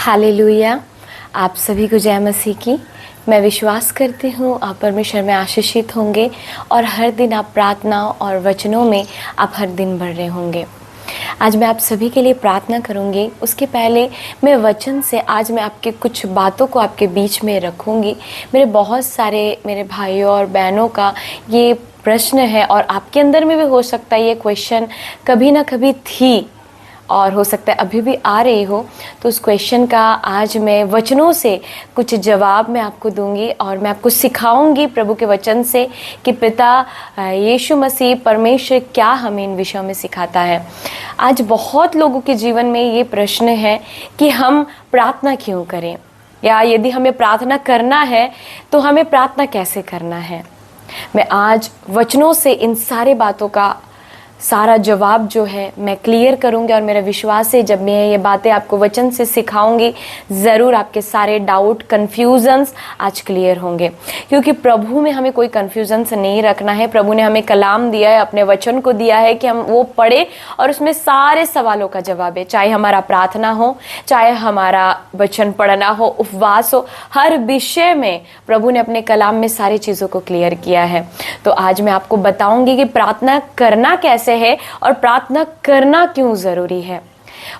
Hallelujah. आप सभी को जय मसीह की। मैं विश्वास करती हूँ आप परमेश्वर में आशीषित होंगे और हर दिन आप प्रार्थना और वचनों में आप हर दिन बढ़ रहे होंगे। आज मैं आप सभी के लिए प्रार्थना करूँगी। उसके पहले मैं वचन से आज मैं आपके कुछ बातों को आपके बीच में रखूँगी। मेरे बहुत सारे मेरे भाइयों और बहनों का ये प्रश्न है और आपके अंदर में भी हो सकता है ये क्वेश्चन कभी ना कभी थी और हो सकता है अभी भी आ रही हो। तो उस क्वेश्चन का आज मैं वचनों से कुछ जवाब मैं आपको दूंगी और मैं आपको सिखाऊंगी प्रभु के वचन से कि पिता यीशु मसीह परमेश्वर क्या हमें इन विषयों में सिखाता है। आज बहुत लोगों के जीवन में ये प्रश्न है कि हम प्रार्थना क्यों करें, या यदि हमें प्रार्थना करना है तो हमें प्रार्थना कैसे करना है। मैं आज वचनों से इन सारे बातों का सारा जवाब जो है मैं क्लियर करूंगी और मेरा विश्वास है जब मैं ये बातें आपको वचन से सिखाऊंगी ज़रूर आपके सारे डाउट कन्फ्यूजन्स आज क्लियर होंगे, क्योंकि प्रभु में हमें कोई कन्फ्यूजन्स नहीं रखना है। प्रभु ने हमें कलाम दिया है, अपने वचन को दिया है कि हम वो पढ़े और उसमें सारे सवालों का जवाब है। चाहे हमारा प्रार्थना हो, चाहे हमारा वचन पढ़ना हो, उपवास हो, हर विषय में प्रभु ने अपने कलाम में सारी चीज़ों को क्लियर किया है। तो आज मैं आपको बताऊंगी कि प्रार्थना करना कैसे है और प्रार्थना करना क्यों जरूरी है।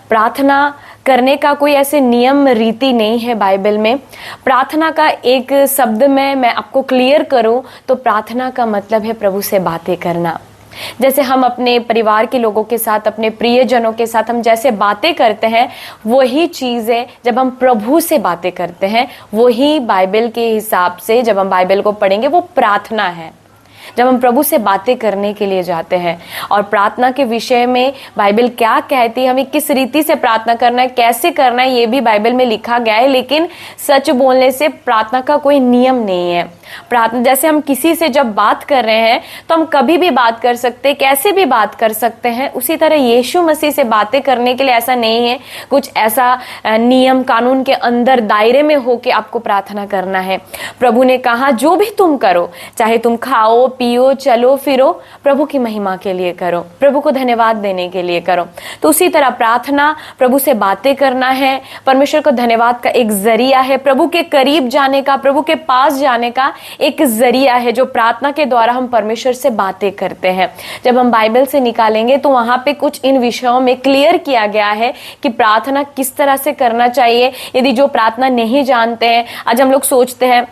प्रार्थना करने का कोई ऐसे नियम रीति नहीं है बाइबल में। प्रार्थना का एक शब्द में मैं आपको क्लियर करूं तो प्रार्थना का मतलब है प्रभु से बातें करना। जैसे हम अपने परिवार के लोगों के साथ, अपने प्रियजनों के साथ हम जैसे बातें करते हैं, वही चीज़ है जब हम प्रभु से बातें करते हैं। वही बाइबल के हिसाब से जब हम बाइबल को पढ़ेंगे वो प्रार्थना है, जब हम प्रभु से बातें करने के लिए जाते हैं। और प्रार्थना के विषय में बाइबल क्या कहती है, हमें किस रीति से प्रार्थना करना है, कैसे करना है, ये भी बाइबल में लिखा गया है। लेकिन सच बोलने से प्रार्थना का कोई नियम नहीं है। प्रार्थना जैसे हम किसी से जब बात कर रहे हैं तो हम कभी भी बात कर सकते हैं, कैसे भी बात कर सकते हैं। उसी तरह यीशु मसीह से बातें करने के लिए ऐसा नहीं है कुछ ऐसा नियम कानून के अंदर दायरे में होके आपको प्रार्थना करना है। प्रभु ने कहा जो भी तुम करो, चाहे तुम खाओ पियो चलो फिरो, प्रभु की महिमा के लिए करो, प्रभु को धन्यवाद देने के लिए करो। तो उसी तरह प्रार्थना प्रभु से बातें करना है, परमेश्वर को धन्यवाद का एक जरिया है, प्रभु के करीब जाने का, प्रभु के पास जाने का एक जरिया है, जो प्रार्थना के द्वारा हम परमेश्वर से बातें करते हैं। जब हम बाइबल से निकालेंगे तो वहां पे कुछ इन विषयों में क्लियर किया गया है कि प्रार्थना किस तरह से करना चाहिए। यदि जो प्रार्थना नहीं जानते हैं, आज हम लोग सोचते हैं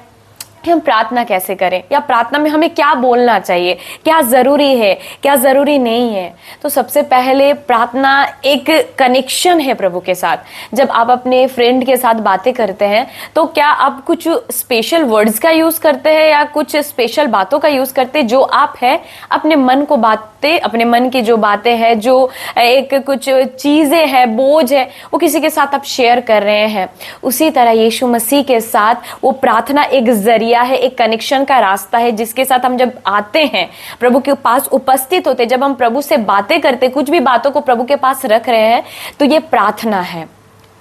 कि हम प्रार्थना कैसे करें, या प्रार्थना में हमें क्या बोलना चाहिए, क्या जरूरी है, क्या जरूरी नहीं है। तो सबसे पहले प्रार्थना एक कनेक्शन है प्रभु के साथ। जब आप अपने फ्रेंड के साथ बातें करते हैं तो क्या आप कुछ स्पेशल वर्ड्स का यूज करते हैं या कुछ स्पेशल बातों का यूज करते हैं? जो आप है अपने मन को बातें, अपने मन की जो बातें हैं, जो एक कुछ चीजें हैं, बोझ है, वो किसी के साथ आप शेयर कर रहे हैं। उसी तरह यीशु मसीह के साथ वो प्रार्थना एक जरिया है, एक कनेक्शन का रास्ता है, जिसके साथ हम जब आते हैं प्रभु के पास उपस्थित होते, जब हम प्रभु से बातें करते, कुछ भी बातों को प्रभु के पास रख रहे हैं, तो ये प्रार्थना है।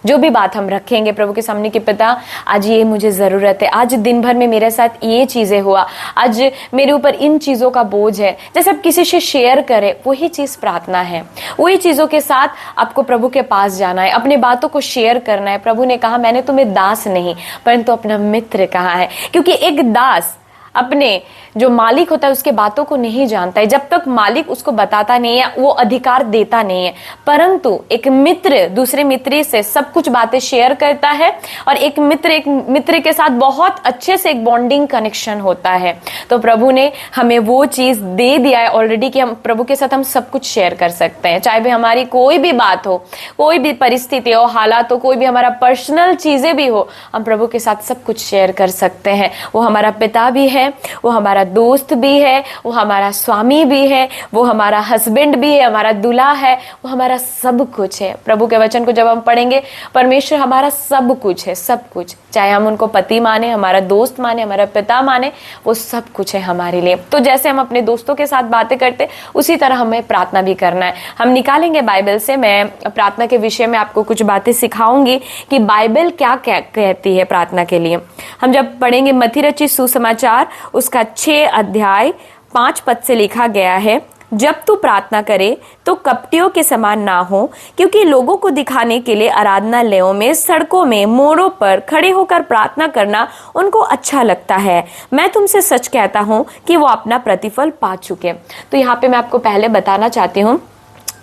जो भी बात हम रखेंगे प्रभु के सामने कि पिता आज ये मुझे जरूरत है, आज दिन भर में मेरे साथ ये चीजें हुआ, आज मेरे ऊपर इन चीजों का बोझ है, जैसे आप किसी से शेयर करें, वही चीज प्रार्थना है। वही चीजों के साथ आपको प्रभु के पास जाना है, अपने बातों को शेयर करना है। प्रभु ने कहा मैंने तुम्हें दास नहीं परंतु अपना मित्र कहा है, क्योंकि एक दास अपने जो मालिक होता है उसके बातों को नहीं जानता है। जब तक मालिक उसको बताता नहीं है, वो अधिकार देता नहीं है। परंतु एक मित्र दूसरे मित्र से सब कुछ बातें शेयर करता है और एक मित्र के साथ बहुत अच्छे से एक बॉन्डिंग कनेक्शन होता है। तो प्रभु ने हमें वो चीज दे दिया है ऑलरेडी कि हम प्रभु के साथ हम सब कुछ शेयर कर सकते हैं। चाहे भी हमारी कोई भी बात हो, कोई भी परिस्थिति हो, हालात हो, कोई भी हमारा पर्सनल चीजें भी हो, हम प्रभु के साथ सब कुछ शेयर कर सकते हैं। वो हमारा पिता भी है, वो हमारा दोस्त भी है, वो हमारा स्वामी भी है, वो हमारा हस्बैंड भी है, हमारा दूल्हा है, वो हमारा सब कुछ है। प्रभु के वचन को जब हम पढ़ेंगे, परमेश्वर हमारा सब कुछ है, सब कुछ। चाहे हम उनको पति माने, हमारा दोस्त माने, हमारा पिता माने, वो सब कुछ है हमारे लिए। तो जैसे हम अपने दोस्तों के साथ बातें करते, उसी तरह हमें प्रार्थना भी करना है। हम निकालेंगे बाइबल से, मैं प्रार्थना के विषय में आपको कुछ बातें सिखाऊंगी कि बाइबल क्या कहती है प्रार्थना के लिए। हम जब पढ़ेंगे मत्ती रचित सुसमाचार, उसका 6 अध्याय 5 पद से लिखा गया है, जब तू प्रार्थना करे तो कपटियों के समान ना हो, क्योंकि लोगों को दिखाने के लिए आराधनालयों में, सड़कों में, मोड़ों पर खड़े होकर प्रार्थना करना उनको अच्छा लगता है। मैं तुमसे सच कहता हूँ कि वो अपना प्रतिफल पा चुके। तो यहाँ पे मैं आपको पहले बताना चाहती हूँ,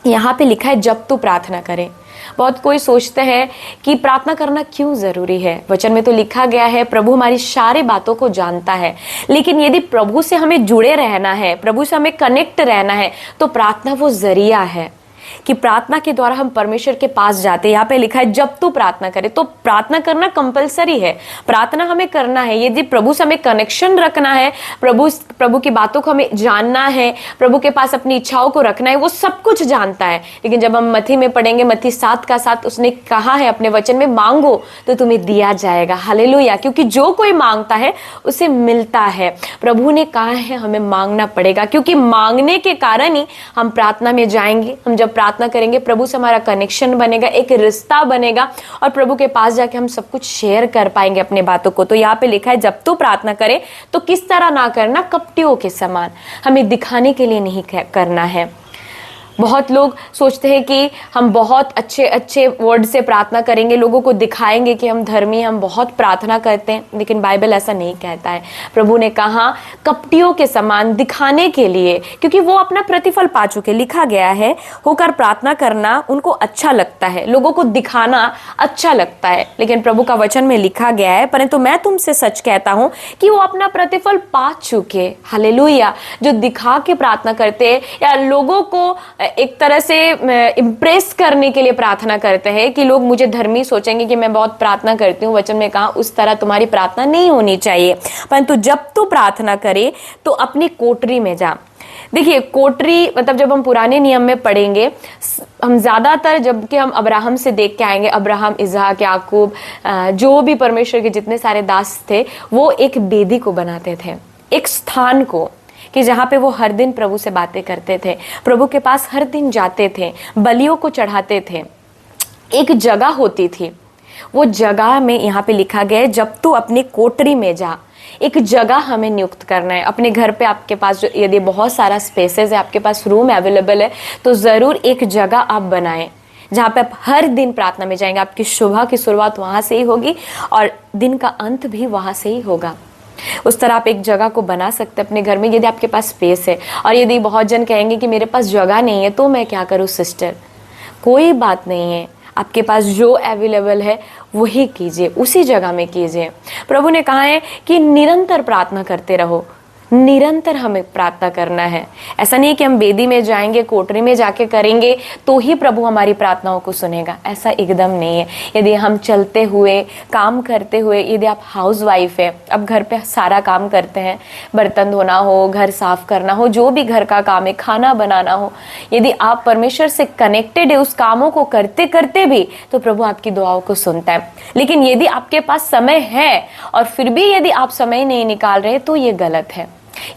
यहाँ पे लिखा है जब तू प्रार्थना करे। बहुत कोई सोचते हैं कि प्रार्थना करना क्यों जरूरी है। वचन में तो लिखा गया है प्रभु हमारी सारी बातों को जानता है, लेकिन यदि प्रभु से हमें जुड़े रहना है, प्रभु से हमें कनेक्ट रहना है, तो प्रार्थना वो जरिया है कि प्रार्थना के द्वारा हम परमेश्वर के पास जाते हैं। यहाँ पे लिखा है जब तू प्रार्थना करे, तो प्रार्थना करना कंपलसरी है, प्रार्थना हमें करना है। यदि प्रभु से हमें कनेक्शन रखना है, प्रभु की बातों को हमें जानना है, प्रभु के पास अपनी इच्छाओं को रखना है, वो सब कुछ जानता है। लेकिन जब हम मत्ती में पढ़ेंगे, मत्ती 7:7, उसने कहा है अपने वचन में, मांगो तो तुम्हें दिया जाएगा। हालेलुया, क्योंकि जो कोई मांगता है उसे मिलता है। प्रभु ने कहा है हमें मांगना पड़ेगा, क्योंकि मांगने के कारण ही हम प्रार्थना में जाएंगे। हम जब प्रार्थना करेंगे, प्रभु से हमारा कनेक्शन बनेगा, एक रिश्ता बनेगा, और प्रभु के पास जाके हम सब कुछ शेयर कर पाएंगे अपने बातों को। तो यहाँ पे लिखा है जब तू प्रार्थना करे तो किस तरह ना करना, कपटियों के समान। हमें दिखाने के लिए नहीं करना है। बहुत लोग सोचते हैं कि हम बहुत अच्छे अच्छे वर्ड से प्रार्थना करेंगे, लोगों को दिखाएंगे कि हम धर्मी, हम बहुत प्रार्थना करते हैं, लेकिन बाइबल ऐसा नहीं कहता है। प्रभु ने कहा कपटियों के समान, दिखाने के लिए, क्योंकि वो अपना प्रतिफल पा चुके। लिखा गया है होकर प्रार्थना करना उनको अच्छा लगता है, लोगों को दिखाना अच्छा लगता है। लेकिन प्रभु का वचन में लिखा गया है, परंतु मैं तुमसे सच कहता हूं कि वो अपना प्रतिफल पा चुके। हालेलुया। जो दिखा के प्रार्थना करते हैं या लोगों को एक तरह से इम्प्रेस करने के लिए प्रार्थना करते हैं कि लोग मुझे धर्मी सोचेंगे कि मैं बहुत प्रार्थना करती हूँ, वचन में कहा उस तरह तुम्हारी प्रार्थना नहीं होनी चाहिए। परंतु जब तू प्रार्थना करे तो अपनी कोठरी में जा। देखिए, कोठरी मतलब जब हम पुराने नियम में पढ़ेंगे, हम ज्यादातर जबकि हम अब्राहम से देख के आएंगे, अब्राहम, इसहाक, याकूब, जो भी परमेश्वर के जितने सारे दास थे, वो एक वेदी को बनाते थे, एक स्थान को, कि जहाँ पे वो हर दिन प्रभु से बातें करते थे, प्रभु के पास हर दिन जाते थे, बलियों को चढ़ाते थे। एक जगह होती थी, वो जगह में यहाँ पे लिखा गया है जब तू अपनी कोठरी में जा। एक जगह हमें नियुक्त करना है अपने घर पे। आपके पास जो यदि बहुत सारा स्पेसेस है, आपके पास रूम अवेलेबल है, तो जरूर एक जगह आप बनाएं जहाँ पे आप हर दिन प्रार्थना में जाएंगे। आपकी सुबह की शुरुआत वहां से ही होगी और दिन का अंत भी वहां से ही होगा। उस तरह आप एक जगह को बना सकते हैं अपने घर में, यदि आपके पास स्पेस है। और यदि बहुत जन कहेंगे कि मेरे पास जगह नहीं है तो मैं क्या करूं सिस्टर, कोई बात नहीं है, आपके पास जो अवेलेबल है वही कीजिए, उसी जगह में कीजिए। प्रभु ने कहा है कि निरंतर प्रार्थना करते रहो, निरंतर हमें प्रार्थना करना है। ऐसा नहीं है कि हम वेदी में जाएंगे, कोठरी में जाके करेंगे तो ही प्रभु हमारी प्रार्थनाओं को सुनेगा, ऐसा एकदम नहीं है। यदि हम चलते हुए, काम करते हुए, यदि आप हाउसवाइफ है, अब घर पे सारा काम करते हैं, बर्तन धोना हो, घर साफ करना हो, जो भी घर का काम है, खाना बनाना हो, यदि आप परमेश्वर से कनेक्टेड है उस कामों को करते करते भी, तो प्रभु आपकी दुआओं को सुनता है। लेकिन यदि आपके पास समय है और फिर भी यदि आप समय नहीं निकाल रहे, तो ये गलत है।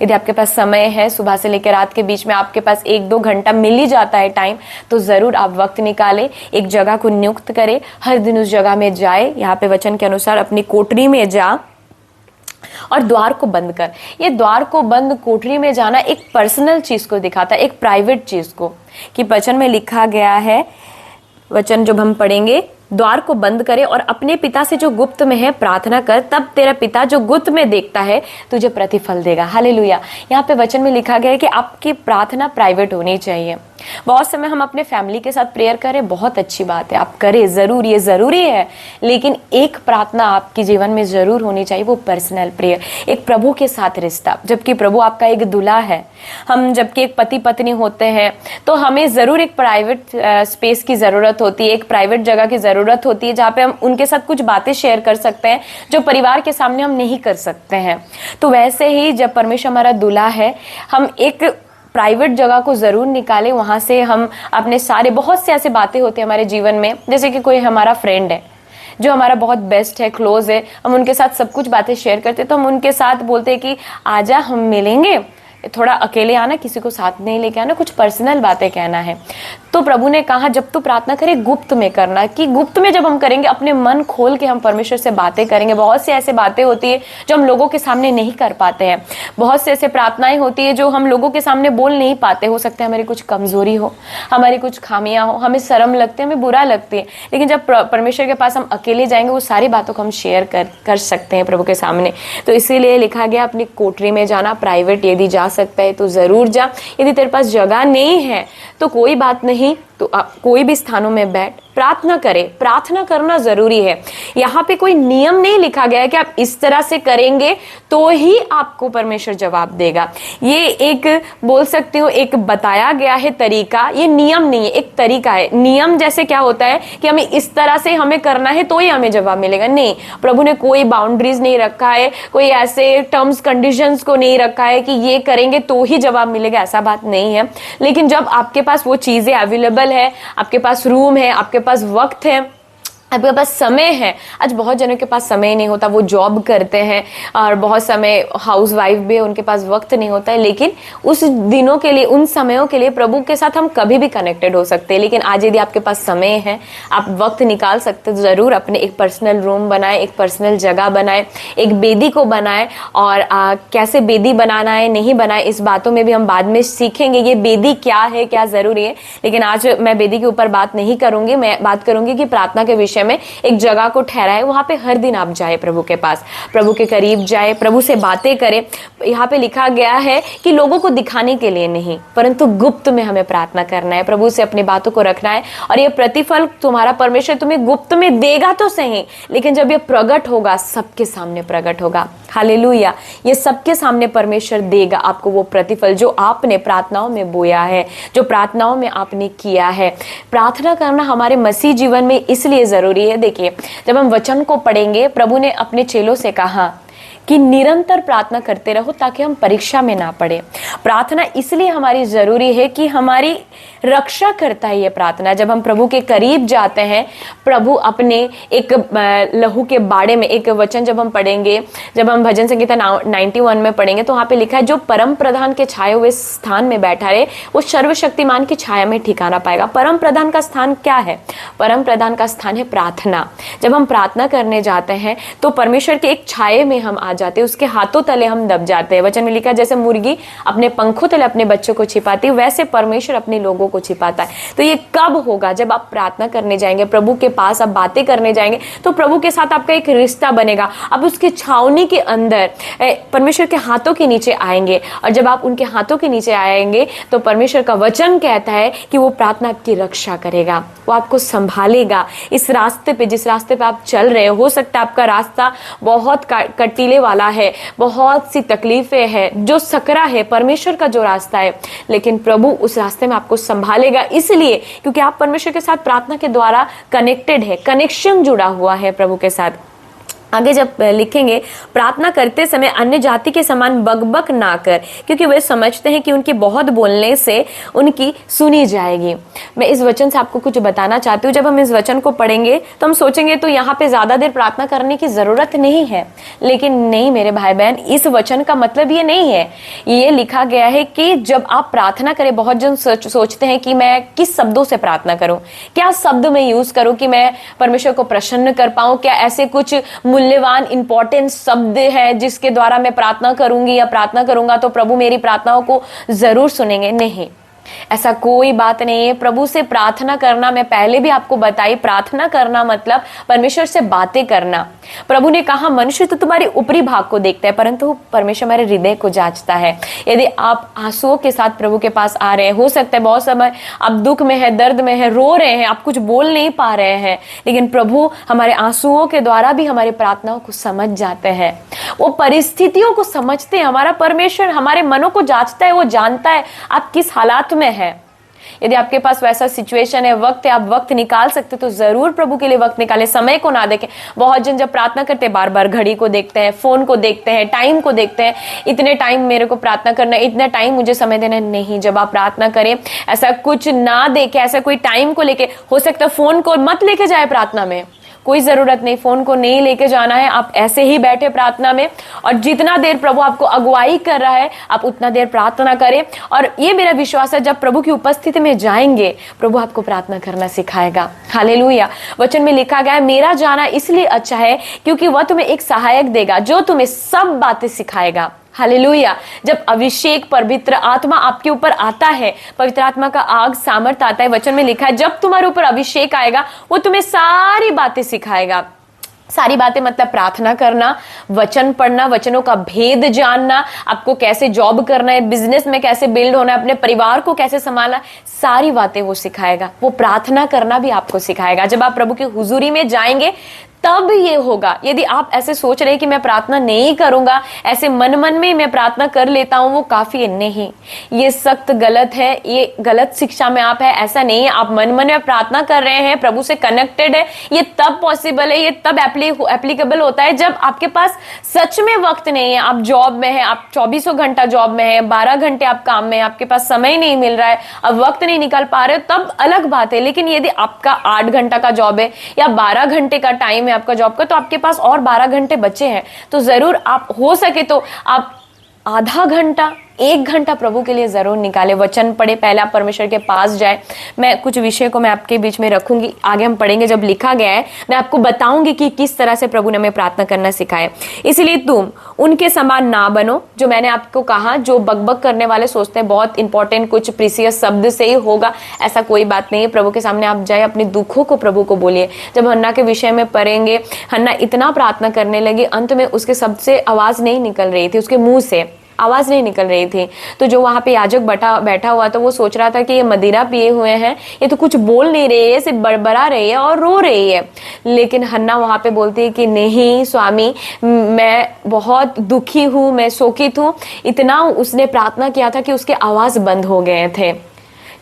यदि आपके पास समय है, सुबह से लेकर रात के बीच में आपके पास 1-2 घंटा मिल ही जाता है टाइम, तो जरूर आप वक्त निकालें, एक जगह को नियुक्त करें, हर दिन उस जगह में जाए। यहाँ पे वचन के अनुसार अपनी कोठरी में जा और द्वार को बंद कर। ये द्वार को बंद, कोठरी में जाना एक पर्सनल चीज को दिखाता है, एक प्राइवेट चीज को, कि वचन में लिखा गया है, वचन जब हम पढ़ेंगे, द्वार को बंद करे और अपने पिता से जो गुप्त में है प्रार्थना कर, तब तेरा पिता जो गुप्त में देखता है तुझे प्रतिफल देगा। हालेलुया। यहाँ पे वचन में लिखा गया है कि आपकी प्रार्थना प्राइवेट होनी चाहिए। बहुत समय हम अपने फैमिली के साथ प्रेयर करें, बहुत अच्छी बात है, आप करें जरूर, ये जरूरी है, लेकिन एक प्रार्थना आपके जीवन में जरूर होनी चाहिए, वो पर्सनल प्रेयर, एक प्रभु के साथ रिश्ता। जबकि प्रभु आपका एक दूल्हा है, हम जबकि एक पति पत्नी होते हैं, तो हमें जरूर एक प्राइवेट स्पेस की जरूरत होती है, एक प्राइवेट जगह की जरूरत होती है, जहाँ पे हम उनके साथ कुछ बातें शेयर कर सकते हैं जो परिवार के सामने हम नहीं कर सकते हैं। तो वैसे ही जब परमेश्वर हमारा दूल्हा है, हम एक प्राइवेट जगह को जरूर निकालें, वहां से हम अपने सारे, बहुत से ऐसे बातें होती है हमारे जीवन में, जैसे कि कोई हमारा फ्रेंड है जो हमारा बहुत बेस्ट है, क्लोज है, हम उनके साथ सब कुछ बातें शेयर करते हैं, तो हम उनके साथ बोलते हैं कि आजा हम मिलेंगे, थोड़ा अकेले आना, किसी को साथ नहीं लेके आना, कुछ पर्सनल बातें कहना है। तो प्रभु ने कहा जब तू प्रार्थना करे गुप्त में करना, कि गुप्त में जब हम करेंगे अपने मन खोल के हम परमेश्वर से बातें करेंगे। बहुत सी ऐसे बातें होती है जो हम लोगों के सामने नहीं कर पाते हैं, बहुत से ऐसे प्रार्थनाएं होती है जो हम लोगों के सामने बोल नहीं पाते। हो सकता है हमारी कुछ कमजोरी हो, हमारी कुछ खामियां हो, हमें शर्म लगती है, हमें बुरा लगती है, लेकिन जब परमेश्वर के पास हम अकेले जाएंगे वो सारी बातों को हम शेयर कर सकते हैं प्रभु के सामने। तो इसीलिए लिखा गया अपनी कोठरी में जाना, प्राइवेट यदि जा सकता है तो जरूर जा। यदि तेरे पास जगह नहीं है तो कोई बात नहीं, तो आप कोई भी स्थानों में बैठ प्रार्थना करे। प्रार्थना करना जरूरी है। यहाँ पे कोई नियम नहीं लिखा गया है कि आप इस तरह से करेंगे तो ही आपको परमेश्वर जवाब देगा। ये एक बोल सकते हो एक बताया गया है तरीका, ये नियम नहीं है, एक तरीका है। नियम जैसे क्या होता है कि हमें इस तरह से हमें करना है तो ही हमें जवाब मिलेगा, नहीं। प्रभु ने कोई बाउंड्रीज नहीं रखा है, कोई ऐसे टर्म्स कंडीशंस को नहीं रखा है कि ये करेंगे तो ही जवाब मिलेगा, ऐसा बात नहीं है। लेकिन जब आपके पास वो चीजें अवेलेबल है, आपके पास रूम है, आपके पास वक्त है, आपके पास समय है। आज बहुत जनों के पास समय नहीं होता, वो जॉब करते हैं और बहुत समय हाउस वाइफ भी है, उनके पास वक्त नहीं होता है। लेकिन उस दिनों के लिए, उन समयों के लिए प्रभु के साथ हम कभी भी कनेक्टेड हो सकते हैं। लेकिन आज यदि आपके पास समय है, आप वक्त निकाल सकते तो जरूर अपने एक पर्सनल रूम बनाए, एक पर्सनल जगह बनाए, एक बेदी को बनाए। और कैसे बेदी बनाना है, नहीं बनाए, इस बातों में भी हम बाद में सीखेंगे। ये बेदी क्या है, क्या जरूरी है, लेकिन आज मैं बेदी के ऊपर बात नहीं करूंगी। मैं बात करूंगी कि प्रार्थना के विषय में एक जगह को ठहराए, वहां पे हर दिन आप जाए प्रभु के पास, प्रभु के करीब जाए, प्रभु से बातें करें। यहाँ पे लिखा गया है कि लोगों को दिखाने के लिए नहीं, परंतु गुप्त में हमें प्रार्थना करना है, प्रभु से अपनी बातों को रखना है। और ये प्रतिफल तुम्हारा परमेश्वर तुम्हें गुप्त में देगा तो सही, लेकिन जब ये प्रकट होगा, सबके सामने प्रकट होगा। हालेलुया, ये सबके सामने परमेश्वर देगा आपको वो प्रतिफल जो आपने प्रार्थनाओं में बोया है, जो प्रार्थनाओं में आपने किया है। प्रार्थना करना हमारे मसीह जीवन में इसलिए जरूरी है। देखिए, जब हम वचन को पढ़ेंगे, प्रभु ने अपने चेलों से कहा कि निरंतर प्रार्थना करते रहो ताकि हम परीक्षा में ना पड़े। प्रार्थना इसलिए हमारी जरूरी है कि हमारी रक्षा करता है ये प्रार्थना। जब हम प्रभु के करीब जाते हैं, प्रभु अपने एक लहू के बाड़े में, एक वचन जब हम पढ़ेंगे, जब हम भजन संगीता 91 में पढ़ेंगे तो वहां पे लिखा है, जो परम प्रधान के छाए हुए स्थान में बैठा रहे वो सर्वशक्तिमान की छाया में ठिकाना पाएगा। परम प्रधान का स्थान क्या है? परम प्रधान का स्थान है प्रार्थना। जब हम प्रार्थना करने जाते हैं तो परमेश्वर के एक छाये में हम आ जाते हैं, उसके हाथों तले हम दब जाते हैं। वचन में लिखा है, जैसे मुर्गी अपने पंखों तले अपने बच्चों को छिपाती है, वैसे परमेश्वर अपने लोगों को छिपाता है। तो ये कब होगा? जब आप प्रार्थना करने जाएंगे, प्रभु के पास आप बातें करने जाएंगे, तो प्रभु के साथ आपका एक रिश्ता बनेगा। आप उसके छावनी के अंदर परमेश्वर के हाथों के नीचे आएंगे, और जब आप उनके हाथों के नीचे आएंगे तो परमेश्वर का वचन कहता है कि वो प्रार्थना आपकी रक्षा करेगा, वो आपको संभालेगा। इस रास्ते पे, जिस रास्ते पे आप चल रहे हो सकता है आपका रास्ता बहुत कटीले वाला है, बहुत सी तकलीफें है, जो सकरा है, परमेश्वर का जो रास्ता है, लेकिन प्रभु उस रास्ते में आपको संभालेगा, इसलिए क्योंकि आप परमेश्वर के साथ प्रार्थना के द्वारा कनेक्टेड है, कनेक्शन जुड़ा हुआ है प्रभु के साथ। आगे जब लिखेंगे, प्रार्थना करते समय अन्य जाति के समान बकबक ना कर, क्योंकि वे समझते हैं कि उनके बहुत बोलने से उनकी सुनी जाएगी। मैं इस वचन से आपको कुछ बताना चाहती हूँ। जब हम इस वचन को पढ़ेंगे तो हम सोचेंगे तो यहाँ पे ज्यादा देर प्रार्थना करने की जरूरत नहीं है, लेकिन नहीं मेरे भाई बहन, इस वचन का मतलब ये नहीं है। ये लिखा गया है कि जब आप प्रार्थना करें, बहुत जन सोचते हैं कि मैं किस शब्दों से प्रार्थना करूं, क्या शब्द मैं यूज करूं कि मैं परमेश्वर को प्रसन्न कर पाऊं, क्या ऐसे कुछ मूल्यवान इंपॉर्टेंट शब्द है जिसके द्वारा मैं प्रार्थना करूंगी या प्रार्थना करूंगा तो प्रभु मेरी प्रार्थनाओं को जरूर सुनेंगे। नहीं, ऐसा कोई बात नहीं है। प्रभु से प्रार्थना करना, मैं पहले भी आपको बताई, प्रार्थना करना मतलब परमेश्वर से बातें करना। प्रभु ने कहा, मनुष्य तो तुम्हारे ऊपरी भाग को देखता है, परंतु परमेश्वर हमारे हृदय को जांचता है। यदि आप आंसुओं के साथ प्रभु के पास आ रहे हैं, हो सकता है बहुत समय आप दुख में है, दर्द में है, रो रहे हैं, आप कुछ बोल नहीं पा रहे हैं, लेकिन प्रभु हमारे आंसुओं के द्वारा भी हमारी प्रार्थनाओं को समझ जाते हैं, वो परिस्थितियों को समझते हैं। हमारा परमेश्वर हमारे मनों को जांचता है, वो जानता है आप किस हालात में है। यदि आपके पास वैसा सिचुएशन है, वक्त है, आप वक्त निकाल सकते तो जरूर प्रभु के लिए वक्त निकालें, समय को ना देखें। बहुत जन जब प्रार्थना करते बार बार घड़ी को देखते हैं, फोन को देखते हैं, टाइम को देखते हैं, इतने टाइम मेरे को प्रार्थना करना है, इतना टाइम मुझे समय देना है। नहीं, जब आप प्रार्थना करें ऐसा कुछ ना देखें, ऐसा कोई टाइम को लेके, हो सकता है फोन को मत लेके जाए प्रार्थना में, कोई जरूरत नहीं, फोन को नहीं लेके जाना है, आप ऐसे ही बैठे प्रार्थना में, और जितना देर प्रभु आपको अगुवाई कर रहा है आप उतना देर प्रार्थना करें। और ये मेरा विश्वास है, जब प्रभु की उपस्थिति में जाएंगे प्रभु आपको प्रार्थना करना सिखाएगा। हालेलुया। वचन में लिखा गया है, मेरा जाना इसलिए अच्छा है क्योंकि वह तुम्हें एक सहायक देगा जो तुम्हें सब बातें सिखाएगा। हालेलुया। जब अभिषेक पवित्र आत्मा आपके ऊपर आता है, पवित्र आत्मा का आग सामर्थ आता है, वचन में लिखा है जब तुम्हारे ऊपर अभिषेक आएगा वो तुम्हें सारी बातें सिखाएगा। सारी बातें मतलब प्रार्थना करना, वचन पढ़ना, वचनों का भेद जानना, आपको कैसे जॉब करना है, बिजनेस में कैसे बिल्ड होना है, अपने परिवार को कैसे संभालना, सारी बातें वो सिखाएगा। वो प्रार्थना करना भी आपको सिखाएगा। जब आप प्रभु की हुजूरी में जाएंगे तब ये होगा। यदि आप ऐसे सोच रहे हैं कि मैं प्रार्थना नहीं करूंगा, ऐसे मन में मैं प्रार्थना कर लेता हूं, वो काफी है नहीं, ये सख्त गलत है, ये गलत शिक्षा में आप है। ऐसा नहीं है, आप मन में प्रार्थना कर रहे हैं, प्रभु से कनेक्टेड है, ये तब पॉसिबल है, ये तब एप्लीकेबल होता है जब आपके पास सच में वक्त नहीं है। आप जॉब में है, आप 24 घंटा जॉब में है, 12 घंटे आप काम में है, आपके पास समय नहीं मिल रहा है, अब वक्त नहीं निकाल पा रहे हो, तब अलग बात है। लेकिन यदि आपका 8 घंटा का जॉब है या 12 घंटे का टाइम है आपका जॉब का, तो आपके पास और 12 घंटे बचे हैं, तो जरूर आप हो सके तो आप आधा घंटा 1 घंटा प्रभु के लिए जरूर निकाले, वचन पढ़े, पहले आप परमेश्वर के पास जाए। मैं कुछ विषय को मैं आपके बीच में रखूंगी, आगे हम पढ़ेंगे। जब लिखा गया है मैं आपको बताऊंगी कि किस तरह से प्रभु ने हमें प्रार्थना करना सिखाया। इसलिए तुम उनके समान ना बनो। जो मैंने आपको कहा, जो बकबक करने वाले सोचते हैं बहुत इंपॉर्टेंट कुछ प्रीसियस शब्द से ही होगा, ऐसा कोई बात नहीं है। प्रभु के सामने आप जाए, अपने दुखों को प्रभु को बोलिए। जब हन्ना के विषय में पढ़ेंगे, हन्ना इतना प्रार्थना करने लगी, अंत में उसके सबसे आवाज नहीं निकल रही थी, उसके मुंह से आवाज नहीं निकल रही थी। तो जो वहां पे याजक बैठा हुआ था वो सोच रहा था कि ये मदिरा पिए हुए हैं, ये तो कुछ बोल नहीं रही है, सिर्फ बड़बड़ा रही है और रो रही है। लेकिन हन्ना वहां पे बोलती है कि नहीं स्वामी, मैं बहुत दुखी हूं, मैं शोकित हूं। इतना उसने प्रार्थना किया था कि उसके आवाज बंद हो गए थे।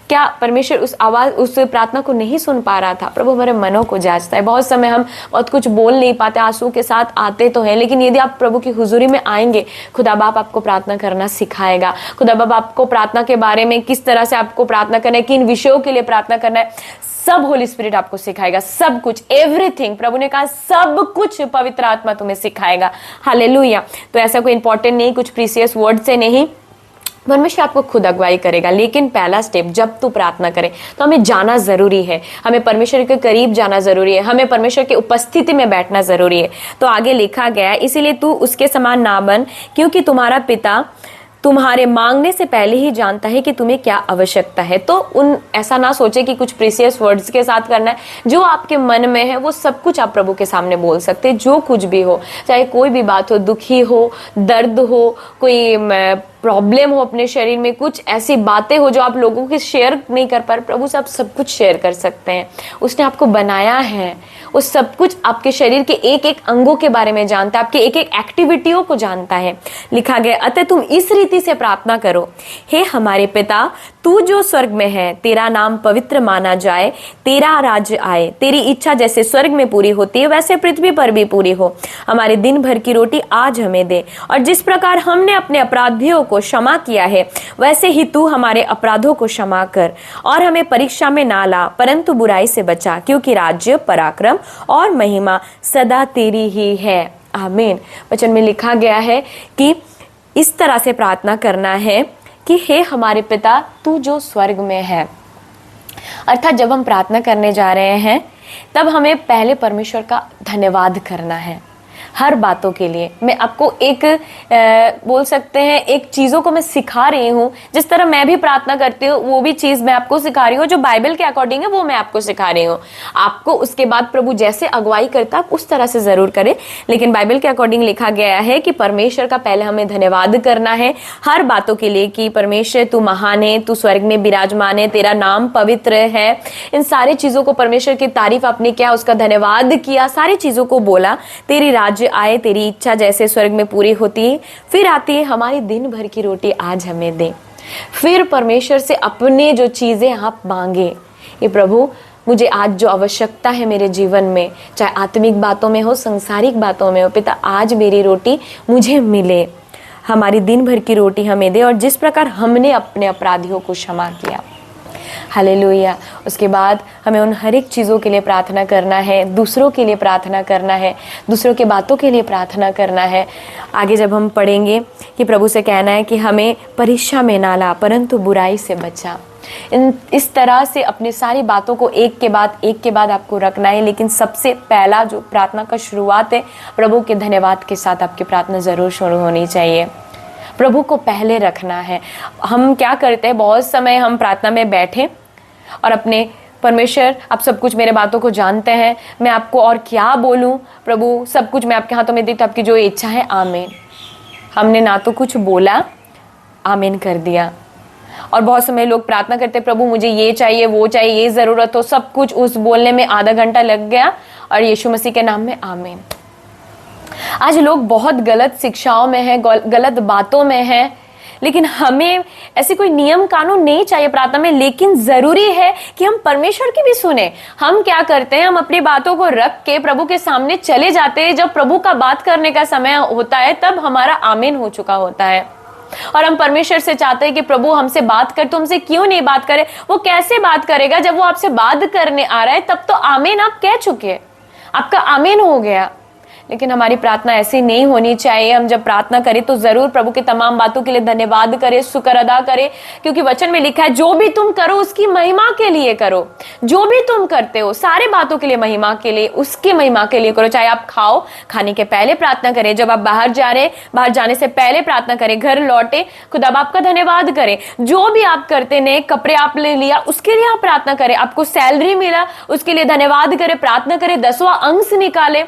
क्या परमेश्वर उस प्रार्थना को नहीं सुन पा रहा था? प्रभु हमारे मनों को जांचता है। बहुत समय हम बहुत कुछ बोल नहीं पाते, आंसू के साथ आते तो हैं, लेकिन यदि आप प्रभु की हुजूरी में आएंगे, खुदा बाप आपको प्रार्थना करना सिखाएगा। खुदा बाप आपको प्रार्थना के बारे में, किस तरह से आपको प्रार्थना करना है, किन विषयों के लिए प्रार्थना करना है, सब होली स्पिरिट आपको सिखाएगा। सब कुछ, एवरीथिंग, प्रभु ने कहा सब कुछ पवित्र आत्मा तुम्हें सिखाएगा। हालेलुया। तो ऐसा कोई इंपॉर्टेंट नहीं, कुछ प्रीसियस वर्ड से नहीं, परमेश्वर आपको खुद अगुवाई करेगा। लेकिन पहला स्टेप, जब तू प्रार्थना करे तो हमें जाना जरूरी है, हमें परमेश्वर के करीब जाना जरूरी है, हमें परमेश्वर की उपस्थिति में बैठना जरूरी है। तो आगे लिखा गया है, इसीलिए तू उसके समान ना बन, क्योंकि तुम्हारा पिता तुम्हारे मांगने से पहले ही जानता है कि तुम्हें क्या आवश्यकता है। तो ऐसा ना सोचे कि कुछ प्रीसियस वर्ड्स के साथ करना है। जो आपके मन में है वो सब कुछ आप प्रभु के सामने बोल सकते हैं, जो कुछ भी हो, चाहे कोई भी बात हो, दुखी हो, दर्द हो, कोई प्रॉब्लम हो अपने शरीर में, कुछ ऐसी बातें हो जो आप लोगों के शेयर नहीं कर पा रहे, प्रभु से आप सब कुछ शेयर कर सकते हैं। उसने आपको बनाया है, वो सब कुछ आपके शरीर के एक एक अंगों के बारे में जानता है, आपके एक एक एक्टिविटियों को जानता है। लिखा गया, अतः तुम इस रीति से प्रार्थना करो, हे हमारे पिता, तू जो स्वर्ग में है, तेरा नाम पवित्र माना जाए, तेरा राज्य आए, तेरी इच्छा जैसे स्वर्ग में पूरी होती है वैसे पृथ्वी पर भी पूरी हो। हमारे दिन भर की रोटी आज हमें दे, और जिस प्रकार हमने अपने अपराधियों को क्षमा किया है वैसे ही तू हमारे अपराधों को क्षमा कर, और हमें परीक्षा में ना ला परंतु बुराई से बचा, क्योंकि राज्य, पराक्रम और महिमा सदा तेरी ही है। आमीन। वचन में लिखा गया है कि इस तरह से प्रार्थना करना है कि हे हमारे पिता, तू जो स्वर्ग में है। अर्थात जब हम प्रार्थना करने जा रहे हैं तब हमें पहले परमेश्वर का धन्यवाद करना है हर बातों के लिए। मैं आपको एक बोल सकते हैं, एक चीजों को मैं सिखा रही हूँ। जिस तरह मैं भी प्रार्थना करती हूँ वो भी चीज मैं आपको सिखा रही हूँ, जो बाइबल के अकॉर्डिंग है वो मैं आपको सिखा रही हूँ। आपको उसके बाद प्रभु जैसे अगुवाई करता आप उस तरह से जरूर करें, लेकिन बाइबल के अकॉर्डिंग लिखा गया है कि परमेश्वर का पहले हमें धन्यवाद करना है हर बातों के लिए, कि परमेश्वर तू महान है, तू स्वर्ग में विराजमान है, तेरा नाम पवित्र है। इन सारी चीजों को, परमेश्वर की तारीफ आपने किया, उसका धन्यवाद किया, सारी चीजों को बोला। तेरी राज्य आए, तेरी इच्छा जैसे स्वर्ग में पूरी होती है। फिर आती है हमारी दिन भर की रोटी आज हमें दे। फिर परमेश्वर से अपने जो चीजें आप मांगे, ये प्रभु मुझे आज जो आवश्यकता है मेरे जीवन में, चाहे आत्मिक बातों में हो, संसारिक बातों में हो, पिता आज मेरी रोटी मुझे मिले, हमारी दिन भर की रोटी हमें दे, और जिस प्रकार हमने अपने अपराधियों को क्षमा किया। हालेलुया। उसके बाद हमें उन हर एक चीज़ों के लिए प्रार्थना करना है, दूसरों के लिए प्रार्थना करना है, दूसरों की बातों के लिए प्रार्थना करना है। आगे जब हम पढ़ेंगे कि प्रभु से कहना है कि हमें परीक्षा में ना ला परंतु बुराई से बचा। इस तरह से अपनी सारी बातों को एक के बाद आपको रखना है। लेकिन सबसे पहला जो प्रार्थना का शुरुआत है, प्रभु के धन्यवाद के साथ आपकी प्रार्थना ज़रूर शुरू होनी चाहिए। प्रभु को पहले रखना है। हम क्या करते हैं, बहुत समय हम प्रार्थना में बैठे और अपने परमेश्वर आप सब कुछ मेरे बातों को जानते हैं, मैं आपको और क्या बोलूं, प्रभु सब कुछ मैं आपके हाथों में देती हूं, आपकी जो इच्छा है आमीन। हमने ना तो कुछ बोला, आमीन कर दिया। और बहुत समय लोग प्रार्थना करते प्रभु मुझे ये चाहिए, वो चाहिए, ये ज़रूरत हो, सब कुछ उस बोलने में आधा घंटा लग गया और यीशु मसीह के नाम में आमीन। आज लोग बहुत गलत शिक्षाओं में हैं, गलत बातों में हैं, लेकिन हमें ऐसे कोई नियम कानून नहीं चाहिए प्रार्थना में। लेकिन जरूरी है कि हम परमेश्वर की भी सुने। हम क्या करते हैं, हम अपनी बातों को रख के प्रभु के सामने चले जाते हैं। जब प्रभु का बात करने का समय होता है तब हमारा आमीन हो चुका होता है और हम परमेश्वर से चाहते हैं कि प्रभु हमसे बात कर, तो हमसे क्यों नहीं बात करे। वो कैसे बात करेगा, जब वो आपसे बात करने आ रहा है तब तो आमीन आप कह चुके, आपका आमीन हो गया। लेकिन हमारी प्रार्थना ऐसी नहीं होनी चाहिए। हम जब प्रार्थना करें तो जरूर प्रभु के तमाम बातों के लिए धन्यवाद करें, शुक्र अदा करें, क्योंकि वचन में लिखा है जो भी तुम करो उसकी महिमा के लिए करो। जो भी तुम करते हो सारे बातों के लिए महिमा के लिए, उसकी महिमा के लिए करो। चाहे आप खाओ, खाने के पहले प्रार्थना करें, जब आप बाहर जा रहे, बाहर जाने से पहले प्रार्थना करें, घर लौटे खुदा बाप का धन्यवाद करें। जो भी आप करते, नए कपड़े आप ले लिया उसके लिए आप प्रार्थना करें, आपको सैलरी मिला उसके लिए धन्यवाद करें, प्रार्थना करें, 10वां अंश निकाले।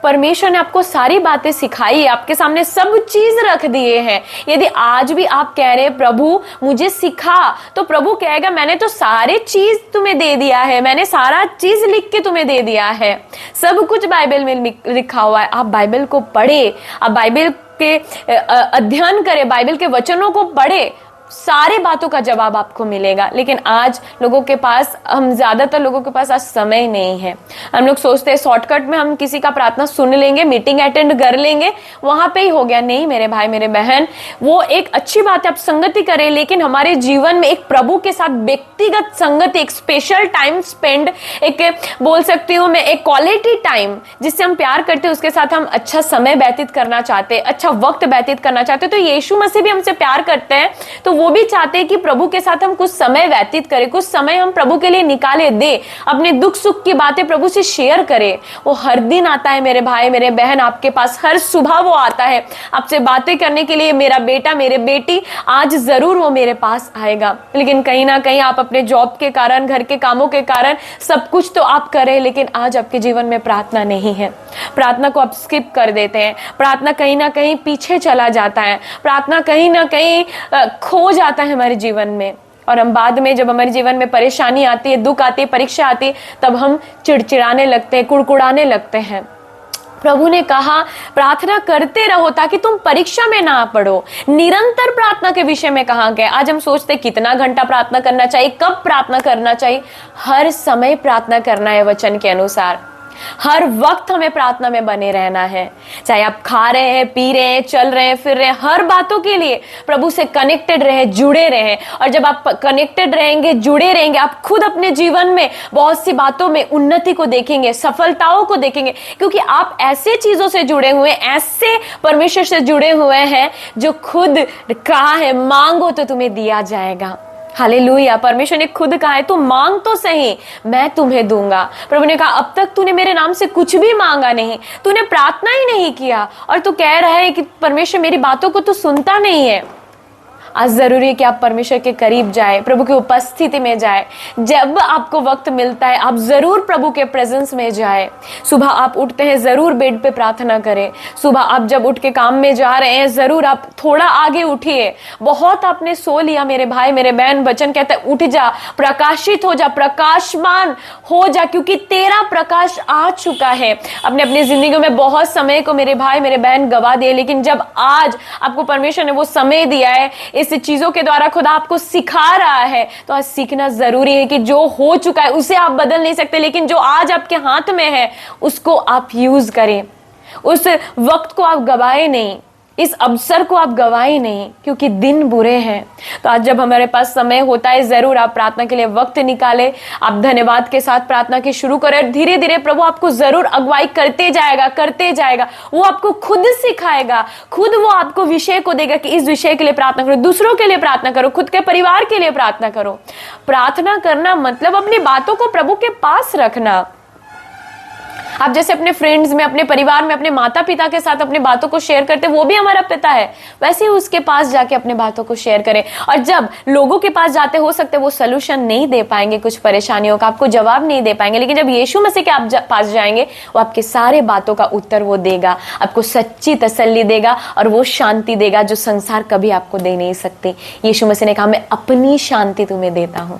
परमेश्वर ने आपको सारी बातें सिखाई है, आपके सामने सब चीज रख दिए हैं। यदि आज भी आप कह रहे हैं प्रभु मुझे सिखा, तो प्रभु कहेगा मैंने तो सारे चीज तुम्हें दे दिया है, मैंने सारा चीज लिख के तुम्हें दे दिया है। सब कुछ बाइबल में लिखा हुआ है। आप बाइबल को पढ़े, आप बाइबल के अध्ययन करें, बाइबल के वचनों को पढ़े, सारे बातों का जवाब आपको मिलेगा। लेकिन आज लोगों के पास, हम ज्यादातर लोगों के पास आज समय नहीं है। हम लोग सोचते हैं शॉर्टकट में हम किसी का प्रार्थना सुन लेंगे, मीटिंग अटेंड कर लेंगे, वहां पे ही हो गया। नहीं मेरे भाई मेरे बहन, वो एक अच्छी बात है, आप संगति करें, लेकिन हमारे जीवन में एक प्रभु के साथ व्यक्तिगत संगति, एक स्पेशल टाइम स्पेंड, एक बोल सकती हूँ मैं एक क्वालिटी टाइम, जिससे हम प्यार करते हैं, उसके साथ हम अच्छा समय व्यतीत करना चाहते हैं, अच्छा वक्त व्यतीत करना चाहते हैं। तो यीशु मसीह भी हमसे प्यार करते हैं, तो वो भी चाहते हैं कि प्रभु के साथ हम कुछ समय व्यतीत करें, कुछ समय हम प्रभु के लिए निकाले, दे अपने दुख सुख की बातें प्रभु से शेयर करें। वो हर दिन आता है मेरे भाई मेरे बहन आपके पास, हर सुबह वो आता है आपसे बातें करने के लिए। मेरा बेटा मेरे बेटी, आज जरूर वो मेरे पास आएगा। लेकिन कहीं ना कहीं आप अपने जॉब के कारण, घर के कामों के कारण सब कुछ तो आप करें, लेकिन आज आपके जीवन में प्रार्थना नहीं है। प्रार्थना को आप स्किप कर देते हैं, प्रार्थना कहीं ना कहीं पीछे चला जाता है, प्रार्थना कहीं ना कहीं खो जाता है हमारे जीवन में। और हम बाद में जब हमारे जीवन में परेशानी आती है, दुख आती है, परीक्षा आती है, तब हम चिड़चिड़ाने लगते हैं, कुड़कुड़ाने लगते हैं। प्रभु ने कहा प्रार्थना करते रहो ताकि तुम परीक्षा में ना पड़ो। निरंतर प्रार्थना के विषय में कहा गया। आज हम सोचते हैं कितना घंटा प्रार्थना करना चाहिए, कब प्रार्थना करना चाहिए। हर समय प्रार्थना करना है वचन के अनुसार। हर वक्त हमें प्रार्थना में बने रहना है, चाहे आप खा रहे हैं, पी रहे हैं, चल रहे हैं, फिर रहे हैं, हर बातों के लिए प्रभु से कनेक्टेड रहे, जुड़े रहे। और जब आप कनेक्टेड रहेंगे, जुड़े रहेंगे, आप खुद अपने जीवन में बहुत सी बातों में उन्नति को देखेंगे, सफलताओं को देखेंगे, क्योंकि आप ऐसे चीजों से जुड़े हुए, ऐसे परमेश्वर से जुड़े हुए हैं जो खुद कहा है मांगो तो तुम्हें दिया जाएगा। हालेलुया। परमेश्वर ने खुद कहा है तू मांग तो सही, मैं तुम्हें दूंगा। प्रभु ने कहा अब तक तूने मेरे नाम से कुछ भी मांगा नहीं, तूने प्रार्थना ही नहीं किया, और तू कह रहा है कि परमेश्वर मेरी बातों को तू सुनता नहीं है। आज जरूरी है कि आप परमेश्वर के करीब जाए, प्रभु की उपस्थिति में जाए। जब आपको वक्त मिलता है आप जरूर प्रभु के प्रेजेंस में जाए। सुबह आप उठते हैं जरूर बेड पे प्रार्थना करें। सुबह आप जब उठ के काम में जा रहे हैं जरूर आप थोड़ा आगे उठिए। बहुत आपने सो लिया मेरे भाई मेरे बहन, वचन कहता है उठ जा, प्रकाशित हो जा, प्रकाशमान हो जा, क्योंकि तेरा प्रकाश आ चुका है। अपने अपनी जिंदगी में बहुत समय को मेरे भाई मेरे बहन गवा दिए, लेकिन जब आज आपको परमेश्वर ने वो समय दिया है, इस चीजों के द्वारा खुदा आपको सिखा रहा है, तो आज सीखना जरूरी है कि जो हो चुका है उसे आप बदल नहीं सकते, लेकिन जो आज आपके हाथ में है उसको आप यूज करें। उस वक्त को आप गवाए नहीं, इस अवसर को आप गवाए नहीं, क्योंकि दिन बुरे हैं। तो आज जब हमारे पास समय होता है, जरूर आप प्रार्थना के लिए वक्त निकालें, आप धन्यवाद के साथ प्रार्थना की शुरू करें। धीरे धीरे प्रभु आपको जरूर अगुवाई करते जाएगा। वो आपको खुद सिखाएगा, खुद वो आपको विषय को देगा कि इस विषय के लिए प्रार्थना करो, दूसरों के लिए प्रार्थना करो, खुद के परिवार के लिए प्रार्थना करो। प्रार्थना करना मतलब अपनी बातों को प्रभु के पास रखना। आप जैसे अपने फ्रेंड्स में, अपने परिवार में, अपने माता पिता के साथ अपनी बातों को शेयर करते, वो भी हमारा पिता है, वैसे ही उसके पास जाके अपने बातों को शेयर करें। और जब लोगों के पास जाते, हो सकते वो सोल्यूशन नहीं दे पाएंगे कुछ परेशानियों का, आपको जवाब नहीं दे पाएंगे, लेकिन जब यीशु मसीह के आप पास जाएंगे, वो आपके सारे बातों का उत्तर वो देगा, आपको सच्ची तसल्ली देगा और वो शांति देगा जो संसार कभी आपको दे नहीं सकती। यीशु मसीह ने कहा, मैं अपनी शांति तुम्हें देता हूं,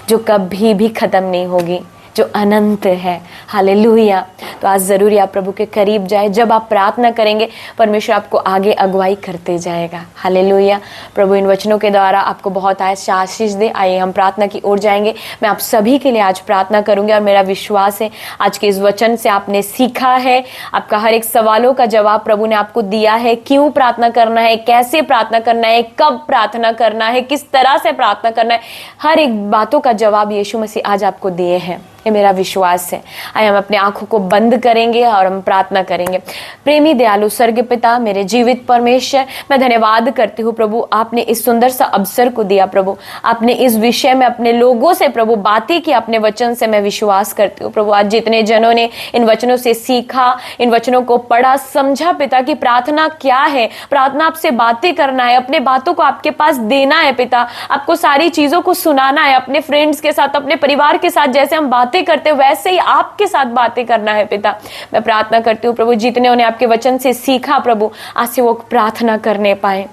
जो कभी भी खत्म नहीं होगी, जो अनंत है। हालेलुया। तो आज जरूरी आप प्रभु के करीब जाए। जब आप प्रार्थना करेंगे, परमेश्वर आपको आगे अगुवाई करते जाएगा। हालेलुया। प्रभु इन वचनों के द्वारा आपको बहुत आशीष दे। आइए हम प्रार्थना की ओर जाएंगे। मैं आप सभी के लिए आज प्रार्थना करूंगी और मेरा विश्वास है आज के इस वचन से आपने सीखा है, आपका हर एक सवालों का जवाब प्रभु ने आपको दिया है। क्यों प्रार्थना करना है, कैसे प्रार्थना करना है, कब प्रार्थना करना है, किस तरह से प्रार्थना करना है, हर एक बातों का जवाब यीशु मसीह आज आपको दिए हैं, ये मेरा विश्वास है। आइए हम अपने आंखों को बंद करेंगे और हम प्रार्थना करेंगे। प्रेमी दयालु स्वर्ग पिता, मेरे जीवित परमेश्वर, मैं धन्यवाद करती हूँ प्रभु, आपने इस सुंदर सा अवसर को दिया प्रभु, आपने इस विषय में अपने लोगों से प्रभु बातें की, अपने वचन से मैं विश्वास करती हूँ प्रभु। आज जितने जनों ने इन वचनों से सीखा, इन वचनों को पढ़ा, समझा पिता कि प्रार्थना क्या है, प्रार्थना आपसे बातें करना है, अपने बातों को आपके पास देना है पिता, आपको सारी चीजों को सुनाना है, अपने फ्रेंड्स के साथ, अपने परिवार के साथ जैसे हम बातें करते वैसे ही आपके साथ बातें करना है पिता। मैं प्रार्थना करती हूँ प्रभु, जितने उन्हें आपके वचन से सीखा प्रभु, आज से वो प्रार्थना करने पाए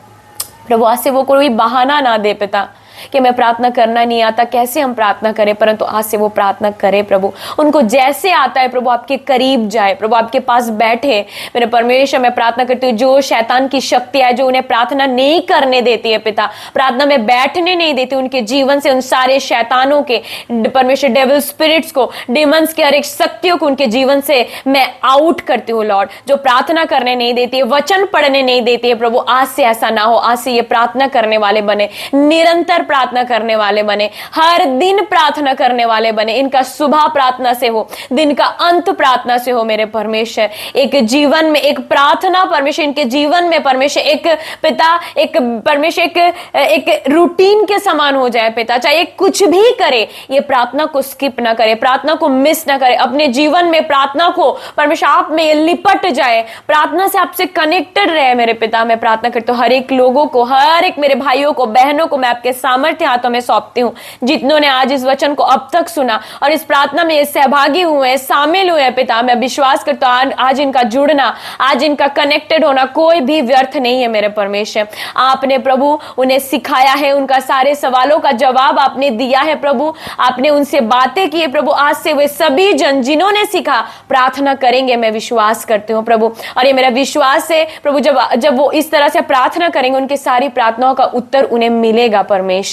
प्रभु, आज से वो कोई बहाना ना दे पिता कि मैं प्रार्थना करना नहीं आता, कैसे हम प्रार्थना करें, परंतु आज से वो प्रार्थना करे प्रभु, उनको जैसे आता है प्रभु आपके करीब जाए प्रभु, आपके पास बैठे। मेरे परमेश्वर, मैं प्रार्थना करती हूँ जो शैतान की शक्ति है जो उन्हें प्रार्थना नहीं करने देती है पिता, प्रार्थना में बैठने नहीं देती, उनके जीवन से उन सारे शैतानों के, परमेश्वर डेविल स्पिरिट्स को, डिमंस के हर एक शक्तियों को उनके जीवन से मैं आउट करती हूँ लॉर्ड, जो प्रार्थना करने नहीं देती है, वचन पढ़ने नहीं देती है प्रभु, आज से ऐसा ना हो। आज से ये प्रार्थना करने वाले बने, निरंतर प्रार्थना करने वाले बने, हर दिन प्रार्थना करने वाले बने। इनका सुबह प्रार्थना से हो, दिन का अंत प्रार्थना से हो मेरे परमेश्वर। एक जीवन में एक प्रार्थना परमेश्वर इनके जीवन में परमेश्वर एक पिता, एक परमेश्वर एक रूटीन के समान हो जाए पिता। चाहे कुछ भी करे, ये प्रार्थना को स्किप ना करे, प्रार्थना को मिस ना करे, अपने जीवन में प्रार्थना को परमेश्वर आप में लिपट जाए, प्रार्थना से आपसे कनेक्टेड रहे मेरे पिता। मैं प्रार्थना करता हूँ हर एक लोगों को, हर एक मेरे भाइयों को, बहनों को मैं आपके सामर्थ्य हाथों में सौंपती हूँ, जितनों ने आज इस वचन को अब तक सुना और इस प्रार्थना में सहभागी हुए, शामिल हुए पिता। मैं विश्वास करता हूँ आज इनका जुड़ना, आज इनका कनेक्टेड होना कोई भी व्यर्थ नहीं है मेरे परमेश्वर। आपने प्रभु उन्हें सिखाया है, उनका सारे सवालों का जवाब आपने दिया है प्रभु, आपने उनसे बातें की है प्रभु। आज से वे सभी जन जिन्होंने सीखा प्रार्थना करेंगे, मैं विश्वास करती हूँ प्रभु। और ये मेरा विश्वास है प्रभु, जब वो इस तरह से प्रार्थना करेंगे, उनकी सारी प्रार्थनाओं का उत्तर उन्हें मिलेगा परमेश्वर।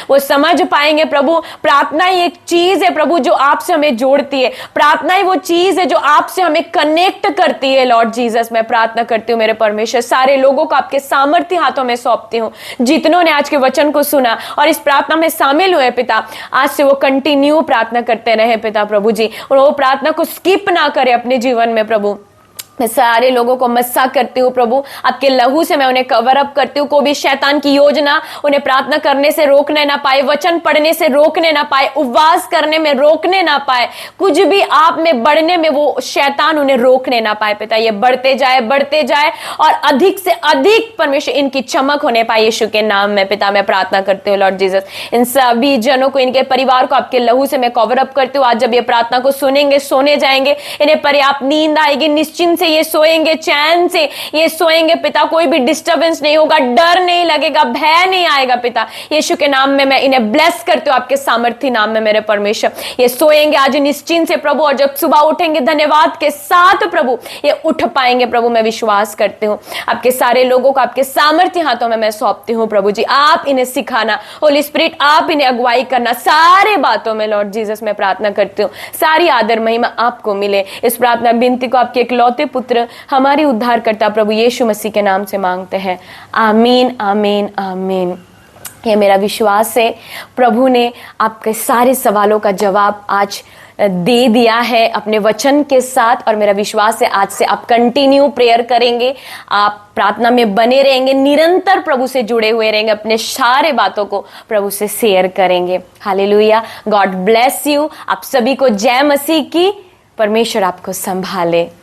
वो समझ पाएंगे प्रभु, प्रार्थना ही एक चीज है प्रभु जो आपसे हमें जोड़ती है, प्रार्थना ही वो चीज है जो आपसे हमें कनेक्ट करती है लॉर्ड जीसस। मैं प्रार्थना करती हूँ मेरे परमेश्वर, सारे लोगों को आपके सामर्थ्य हाथों में सौंपती हूँ, जितनों ने आज के वचन को सुना और इस प्रार्थना में शामिल हुए पिता, आज से वो कंटिन्यू प्रार्थना करते रहे पिता प्रभु जी, और वो प्रार्थना को स्किप ना करे अपने जीवन में प्रभु। मैं सारे लोगों को मस्सा करती हूँ प्रभु, आपके लहू से मैं उन्हें कवर अप करती हूँ। कोई भी शैतान की योजना उन्हें प्रार्थना करने से रोकने ना पाए, वचन पढ़ने से रोकने ना पाए, उपवास करने में रोकने ना पाए, कुछ भी आप में बढ़ने में वो शैतान उन्हें रोकने ना पाए पिता। ये बढ़ते जाए और अधिक से अधिक परमेश्वर इनकी चमक होने पाए यीशु के नाम में पिता। मैं प्रार्थना करती हूँ लॉर्ड जीसस, इन सभी जनों को, इनके परिवार को आपके लहू से मैं कवर अप करती हूँ। आज जब ये प्रार्थना को सुनेंगे, सोने जाएंगे, इन्हें पर्याप्त नींद आएगी, निश्चिंत से ये सोएंगे, चैन से ये सोएंगे पिता, कोई भी डिस्टर्बेंस नहीं होगा, डर नहीं लगेगा, भय नहीं आएगा पिता। यीशु के नाम में मैं इन्हें ब्लेस करती हूँ, आपके सामर्थ्य नाम में मेरे परमेश्वर। ये सोएंगे आज निश्चिंत से प्रभु, और जब सुबह उठेंगे धन्यवाद के साथ प्रभु ये उठ पाएंगे प्रभु। मैं विश्वास करती हूँ आपके सारे लोगों को आपके सामर्थ्य हाथों में मैं सौंपती हूँ प्रभु जी। आप इन्हें सिखाना, होली स्पिरिट आप इन्हें अगुवाई करना सारे बातों में लॉर्ड जीसस। मैं प्रार्थना करती हूँ सारी आदर महिमा आपको मिले। इस प्रार्थना विनती को आपके इकलौते पुत्र पुत्र, हमारे उद्धारकर्ता प्रभु यीशु मसीह के नाम से मांगते हैं। आमीन, आमीन, आमीन। ये मेरा विश्वास है, प्रभु ने आपके सारे सवालों का जवाब आज दे दिया है अपने वचन के साथ। और मेरा विश्वास है आज से आप कंटिन्यू प्रेयर करेंगे, आप प्रार्थना में बने रहेंगे, निरंतर प्रभु से जुड़े हुए रहेंगे, अपने सारे बातों को प्रभु से शेयर करेंगे। हालेलुया। God bless you. आप सभी को जय मसीह की। परमेश्वर आपको संभाले।